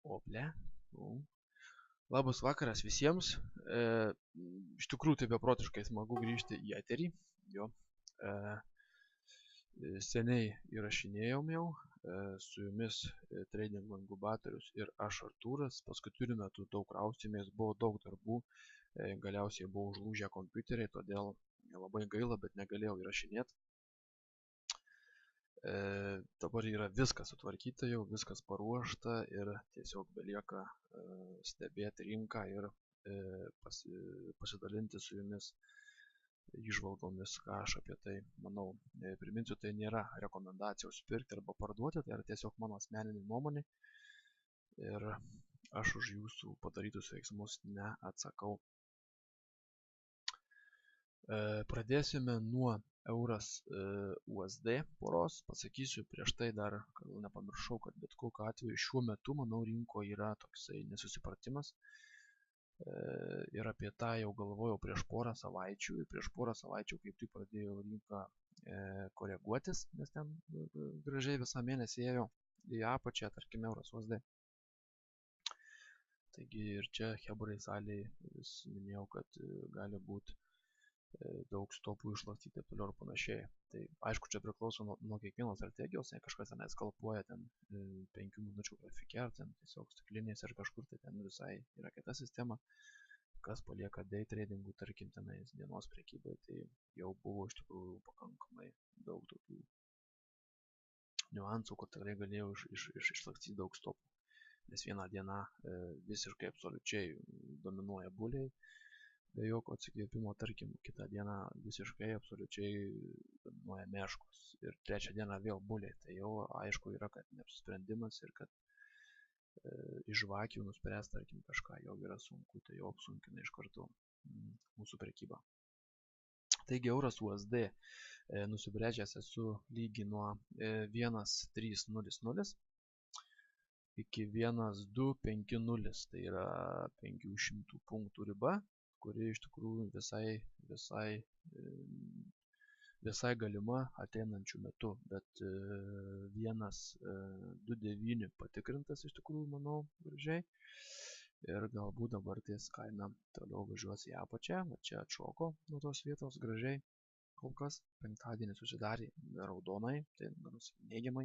Ople. Labas vakaras visiems. Iš tikrųjų tai beprotiškai smagu grįžti į eterį. Jo. Seniai įrašinėjom jau. Su jumis Trading Inkubatorius ir aš Artūras. Paskutiniu metu daug kraustėmės, buvo daug darbų. Galiausiai buvo užlūžę kompiuteriai, todėl labai gaila, bet negalėjau įrašinėti. Dabar yra viskas sutvarkyta jau, viskas paruošta ir tiesiog belieka stebėti rinką ir pasidalinti su jumis įžvalgomis, ką aš apie tai manau. Priminsiu, tai nėra rekomendacijos pirkti arba parduoti, tai yra tiesiog mano asmeninė nuomonė ir aš už jūsų padarytus veiksmus neatsakau. Pradėsime nuo euras USD poros. Pasakysiu prieš tai dar, kad nepamiršau, kad bet kokiu atveju šiuo metu, manau, rinkoje yra toksai nesusipratimas. Ir apie tą jau galvojau prieš porą savaičių. Ir prieš porą savaičių kaip tik pradėjau rinką koreguotis, nes ten gražiai visą mėnesį ėjo į apačią, tarkim, euras USD. Taigi ir čia hebrai salėje vis minėjau, kad gali būti daug stopų išlakstyti ir toliau ir panašiai. Tai aišku, čia priklauso nuo kiekvienos strategijos, jei kažkas ten skalpuoja ten 5 minučių grafike, ar ten tiesiog stiklinės ir kažkur tai ten visai yra kita sistema, kas palieka day tradingų, tarkim, tenais dienos prekybai, tai jau buvo iš tikrųjų pakankamai daug tokių niuansų, kur tikrai galėjau išlakstyti daug stopų, nes vieną dieną visiškai absoliučiai dominuoja buliai, be jokio atsikvėpimo, tarkim, kitą dieną visiškai absoliučiai dominuoja meškos ir trečią dieną vėl buliai, tai jau aišku yra, kad neapsisprendimas ir kad iš žvakių nuspręs, tarkim, kažką jau yra sunku, tai jau apsunkina iš karto mūsų prekybą. Taigi euras USD nusibrėžęs esu lygį nuo 1.300 iki 1.250, tai yra 500 punktų riba, kuri iš tikrųjų visai galima ateinančių metų, bet 1.29 patikrintas iš tikrųjų, manau, gražiai. Ir galbūt dabar ties kaina toliau važiuos į apačią, va čia atšoko nuo tos vietos gražiai, kol kas penktadienį susidarė raudonai, tai neigiamai.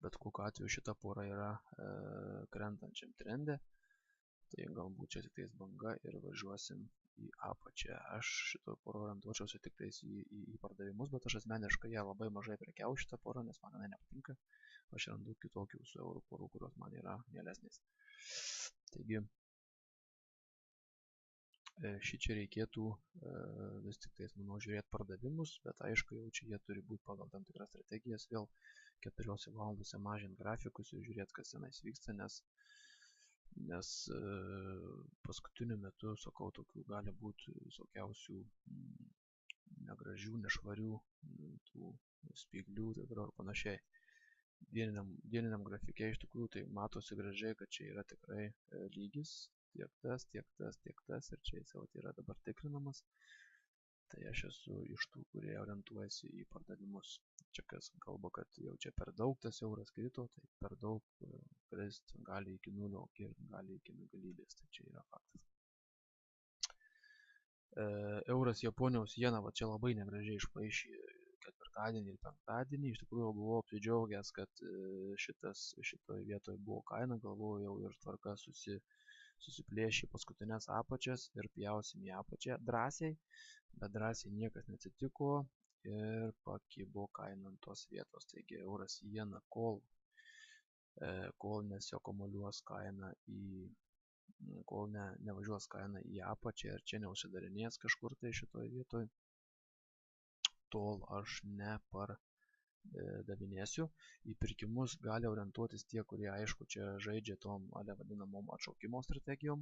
Bet kokiu atveju šita pora yra krentančiam trende. Tai galbūt čia tik tais banga ir važiuosim į apačią. Aš šitą porą orientuočiausi tik tais į pardavimus, bet aš asmeniškai ją labai mažai prekiauju šitą porą, nes man jinai nepatinka. Aš randu kitokių su eurų porų, kurios man yra mielesnės. Taigi, šičia reikėtų vis tik tais, manau, žiūrėti pardavimus, bet aišku, jau čia jie turi būti pagal tam tikras strategijas, vėl 4 valandose mažinti grafikus ir žiūrėti, kas tenais vyksta, nes paskutiniu metu, sakau, tokių gali būti visokiausių negražių, nešvarių tų spyglių ir panašiai. Dieniniam grafike iš tikrųjų tai matosi gražiai, kad čia yra tikrai lygis, tiek tas, ir čia jis jau yra dabar tikrinamas. Tai aš esu iš tų, kurie orientuojasi į pardavimus. Čia kas kalba, kad jau čia per daug tas euras krito, tai per daug krist gali iki nulio ir gali iki begalybės, tai čia yra faktas. Euras Japonijos jena, va čia labai negražiai išpaišė ketvirtadienį ir penktadienį. Iš tikrųjų buvau apsidžiaugęs, kad šitoje vietoje buvo kaina, galvojau jau ir tvarka susiplėšė paskutinės apačias ir pjausim į apačią drąsiai, bet drąsiai niekas neatsitiko ir pakibo kaina ant tos vietos. Taigi euras jena, kol nesiakumuliuos kaina kol nevažiuos kaina į apačią ir čia neužsidarinės kažkur tai šitoje vietoje, tol aš nepardavinėsiu. Į pirkimus gali orientuotis tie, kurie aišku čia žaidžia tom vadinamom atšaukimo strategijom.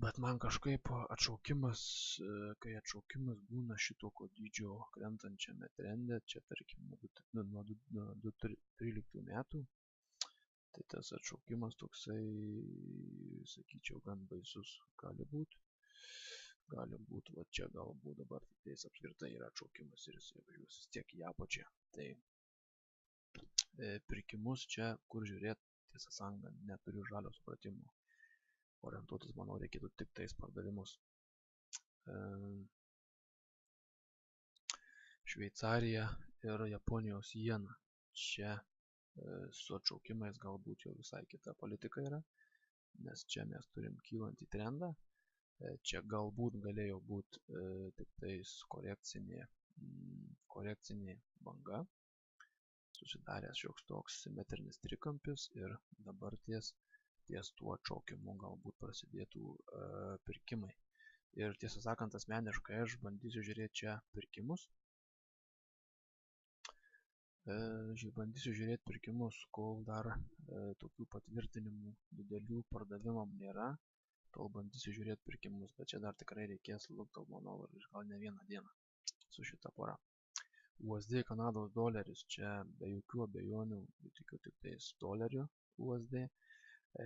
Bet man kažkaip atšaukimas, kai atšaukimas būna šitokio dydžio krentančiame trende, čia tarkim nuo 2013 metų, tai tas atšaukimas toksai, sakyčiau, gan baisus gali būti. Gali būti, va čia galbūt dabar tiktais apskritai yra atšaukimas ir jis važiuos vis tiek į apačią. Tai pirkimus čia, kur žiūrėti, tiesą sakant, neturiu žalio supratimo. Orientuotis, manau, reikėtų tik tais pardavimus. Šveicarija ir Japonijos jena. Čia su atšaukimais galbūt jau visai kita politika yra, nes čia mes turim kylantį trendą. Čia galbūt galėjo būti tik tais korekcinė banga, susidaręs šioks toks simetrinis trikampis ir dabar ties tuo atšaukimu galbūt prasidėtų pirkimai. Ir tiesą sakant, asmeniškai aš bandysiu žiūrėti čia pirkimus. Bandysiu žiūrėti pirkimus, kol dar tokių patvirtinimų didelių pardavimam nėra, tol bandysiu žiūrėti pirkimus, bet čia dar tikrai reikės lukti, manau, ir gal ne vieną dieną su šita pora. USD Kanados doleris, čia be jokių abejonių, tikiu tik tais dolerių USD.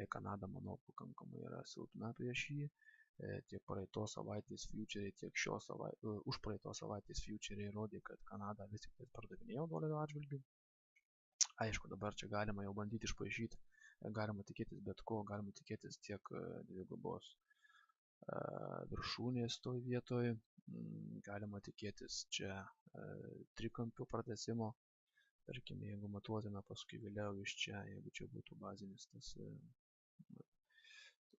Kanada, manau, pakankamai yra silpna prieš jį. Tiek praeitos savaitės futuriai, tiek už praeitos savaitės futuriai rodė, kad Kanada vis tik pardavinėjo dolerio atžvilgių. Aišku, dabar čia galima jau bandyti išpaišyti, galima tikėtis bet ko, galima tikėtis tiek dvigubos viršūnės toj vietoj, galima tikėtis čia trikampių pratęsimo. Tarkim, jeigu matuotume paskui vėliau iš čia, jeigu čia būtų bazinis tas...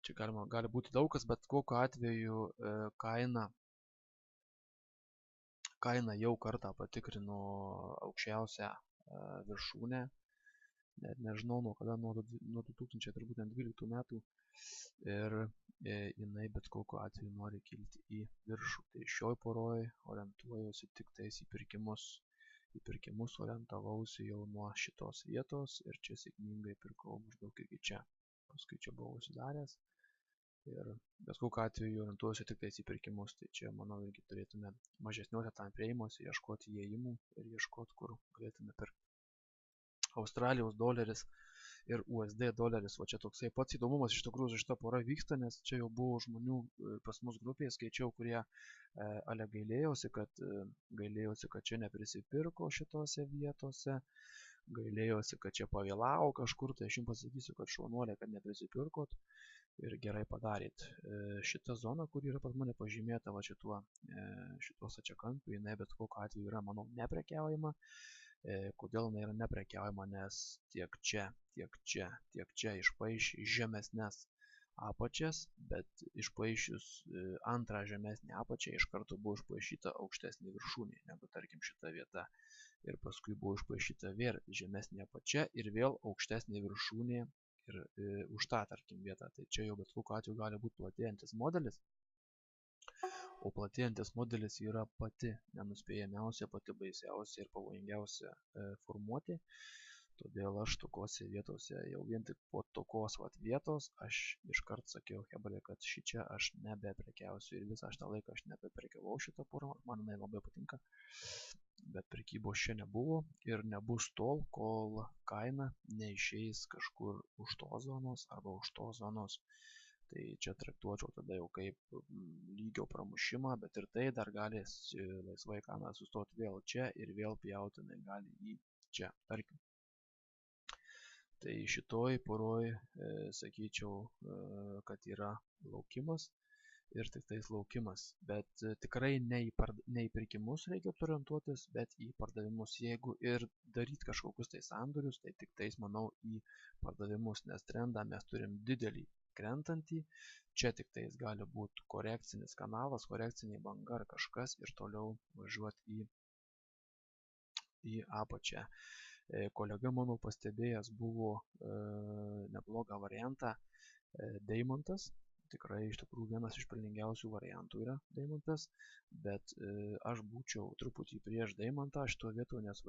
Čia gali būti daugas, bet kokiu atveju kaina jau kartą patikrino aukščiausią viršūnę. Net nežinau nuo kada, nuo 2012 metų. Ir jinai bet kokiu atveju nori kilti į viršų. Tai šioj poroj orientuojuosi tik tais į pirkimus. Į pirkimus orientavausi jau nuo šitos vietos ir čia sėkmingai pirkau maždaug iki čia. Paskui čia buvau užsidaręs. Ir bet kokiu atveju orientuosiu tik tais į pirkimus, tai čia, manau, irgi turėtume mažesniuose time frame'uose ieškoti įėjimų ir ieškoti, kur galėtume pirkti. Australijos doleris ir USD doleris, o čia toksai pats įdomumas iš tikrųjų šita pora vyksta, nes čia jau buvo žmonių pas mus grupėje, skaičiau, kurie gailėjosi, kad čia neprisipirko šitose vietose, gailėjosi, kad čia pavėlavo kažkur, tai aš jums pasakysiu, kad šaunuolė, kad neprisipirkot. Ir gerai padarėt. Šita zona, kur yra pas mane pažymėta va šituo stačiakampiu, jinai bet kokiu atveju yra, manau, neprekiaujama. Kodėl jinai yra neprekiaujama, nes tiek čia išpaišė žemesnes apačias, bet išpaišius antrą žemesnį apačią iš karto buvo išpaišyta aukštesnė viršūnė, negu tarkim šita vieta. Ir paskui buvo išpaišyta vėl žemesnė apačia ir vėl aukštesnė viršūnė. Ir už tą, tarkim, vietą. Tai čia jau bet kokiu atveju gali būti platėjantis modelis. O platėjantis modelis yra pati nenuspėjamiausia, pati baisiausia ir pavojingiausia formuoti. Todėl aš tokiose vietose, jau vien tik po tokios vietos, aš iškart sakiau Hebrai, kad šičia aš nebeprekiausiu. Ir visą šitą laiką aš nebeprekiavau šitą porą, man jinai labai patinka. Bet prekybos čia nebuvo ir nebus tol, kol kaina neišeis kažkur už tos zonos arba už tos zonos. Tai čia traktuočiau tada jau kaip lygio pramušimą, bet ir tai dar gali laisvai kaina sustoti vėl čia ir vėl pjauti gali į čia, tarkim. Tai šitoj poroj sakyčiau, kad yra laukimas. Ir tik tais laukimas, bet tikrai ne į pirkimus reikia orientuotis, bet į pardavimus. Jeigu ir daryti kažkokius tai sandorius, tai tik tais, manau, į pardavimus, nes trendą mes turim didelį krentantį. Čia tik tais gali būti korekcinis kanalas, korekcinė banga ar kažkas ir toliau važiuoti į apačią. Kolega mano pastebėjęs buvo neblogą variantą Deimantas. Tikrai iš tikrųjų vienas iš pelningiausių variantų yra Deimantas, bet aš būčiau truputį prieš Deimantą šito vietoje, nes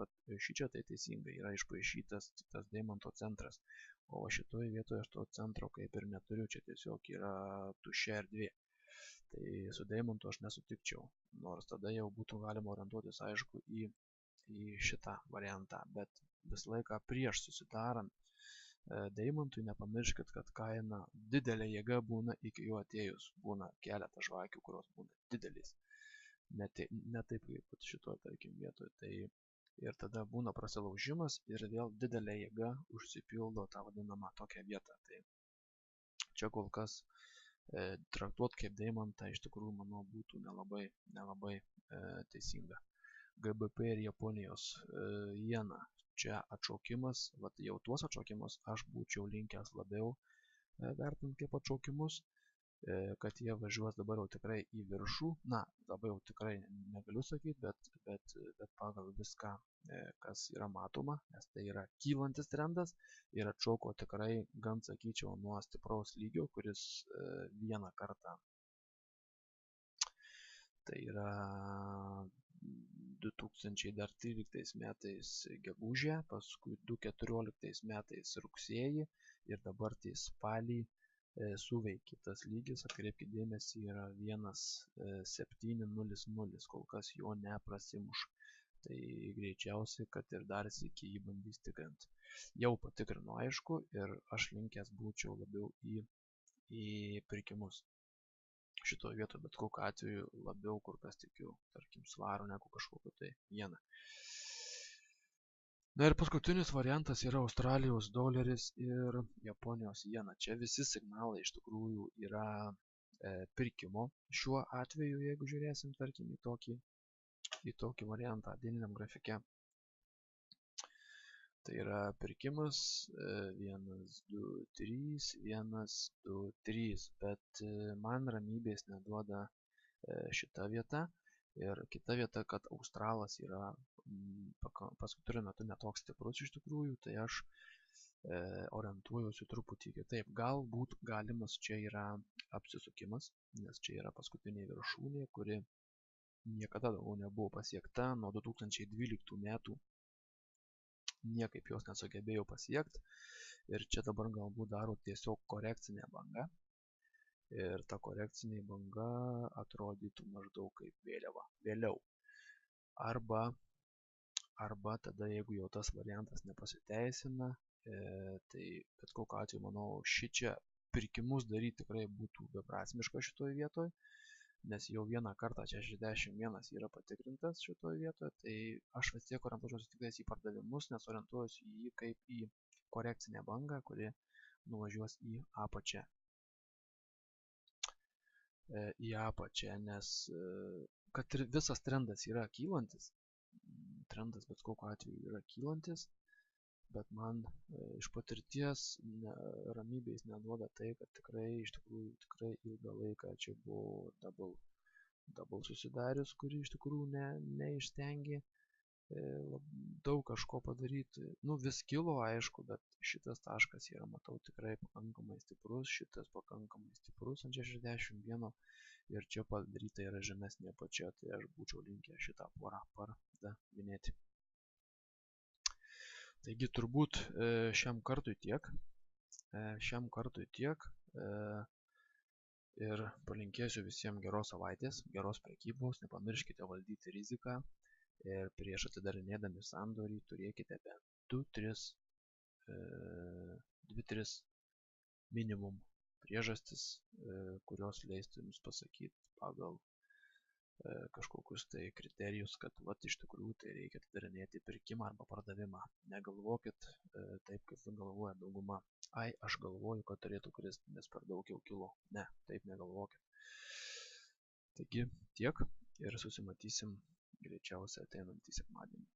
šičia tai teisingai yra išpaišytas tas Deimanto centras, o šitoje vietoje aš to centro kaip ir neturiu, čia tiesiog yra tuščia erdvė. Tai su Deimantu aš nesutikčiau, nors tada jau būtų galima orientuotis aišku į šitą variantą, bet visą laiką prieš susidarant Deimantui nepamirškit, kad kaina didelė jėga būna iki jo atėjus. Būna keletą žvakių, kurios būna didelės. Ne taip kaip šitoje, tarkim, vietoje. Tai ir tada būna prasilaužimas ir vėl didelė jėga užsipildo tą vadinamą tokią vietą. Tai čia kol kas traktuot kaip deimantą iš tikrųjų, manau, būtų nelabai teisinga. GBP ir Japonijos jena. Čia atšaukimas, vat jau tuos atšaukimus aš būčiau linkęs labiau vertinti kaip atšaukimus, kad jie važiuos dabar jau tikrai į viršų. Na, dabar jau tikrai negaliu sakyti, bet pagal viską, kas yra matoma, nes tai yra kylantis trendas ir atšauko tikrai, gan sakyčiau, nuo stipraus lygio, kuris vieną kartą, tai yra 2013 metais gegužę, paskui 2014 metais rugsėjį ir dabar tai spalį suveikė tas lygis, atkreipkite dėmesį, yra 1,700, kol kas jo neprasimuš. Tai greičiausiai, kad ir dar sykį jį bandys tikrinti. Jau patikrinu, aišku, ir aš linkęs būčiau labiau į pirkimus. Šitoje vietoje bet kokiu atveju labiau kur kas tikiu, tarkim, svarų negu kažkokio tai jeną. Na ir paskutinis variantas yra Australijos doleris ir Japonijos jena. Čia visi signalai iš tikrųjų yra pirkimo šiuo atveju, jeigu žiūrėsim, tarkim, į tokį variantą dieniniam grafike. Tai yra pirkimas 1, 2, 3, 1, 2, 3, bet man ramybės neduoda šita vieta. Ir kita vieta, kad Australas yra paskutiniu metu netoks stiprus iš tikrųjų, tai aš orientuojuosi truputį kitaip. Galbūt galimas čia yra apsisukimas, nes čia yra paskutinė viršūnė, kuri niekada daugiau nebuvo pasiekta nuo 2012 metų. Niekaip jos nesugebėjau pasiekti ir čia dabar galbūt daro tiesiog korekcinę bangą ir ta korekcinė banga atrodytų maždaug kaip vėliava vėliau. Arba tada, jeigu jau tas variantas nepasiteisina, tai bet kokiu atveju, manau, šičia pirkimus daryti tikrai būtų beprasmiška šitoje vietoje, nes jau vieną kartą 61 yra patikrintas šitoje vietoje, tai aš vis tiek orientuosiuosi tik į pardavimus, nes orientuosiuosi į jį kaip į korekcinę bangą, kuri nuvažiuos į apačią. Nes kad ir visas trendas yra kylantis, trendas bet kokiu atveju yra kylantis, bet man iš patirties ramybės neduoda tai, kad iš tikrųjų ilgą laiką čia buvo double susidarius, kuri iš tikrųjų neišstengė daug kažko padaryti. Nu, vis kilo, aišku, bet šitas taškas yra, matau, tikrai pakankamai stiprus, šitas pakankamai stiprus ant 61 ir čia padaryta yra žemesnė apačia, tai aš būčiau linkę šitą porą pardavinėti. Taigi turbūt šiam kartui tiek. Ir palinkėsiu visiems geros savaitės, geros prekybos, nepamirškite valdyti riziką ir prieš atidarinėdami sandorį turėkite bent 2-3 minimum priežastis, kurios leistų jums pasakyti pagal kažkokius tai kriterijus, kad iš tikrųjų tai reikia atidarinėti pirkimą arba pardavimą. Negalvokit taip, kaip galvoja dauguma. Aš galvoju, kad turėtų kristi, nes per daug jau kilo. Ne, taip negalvokit. Taigi tiek ir susimatysim greičiausiai ateinantį sekmadienį.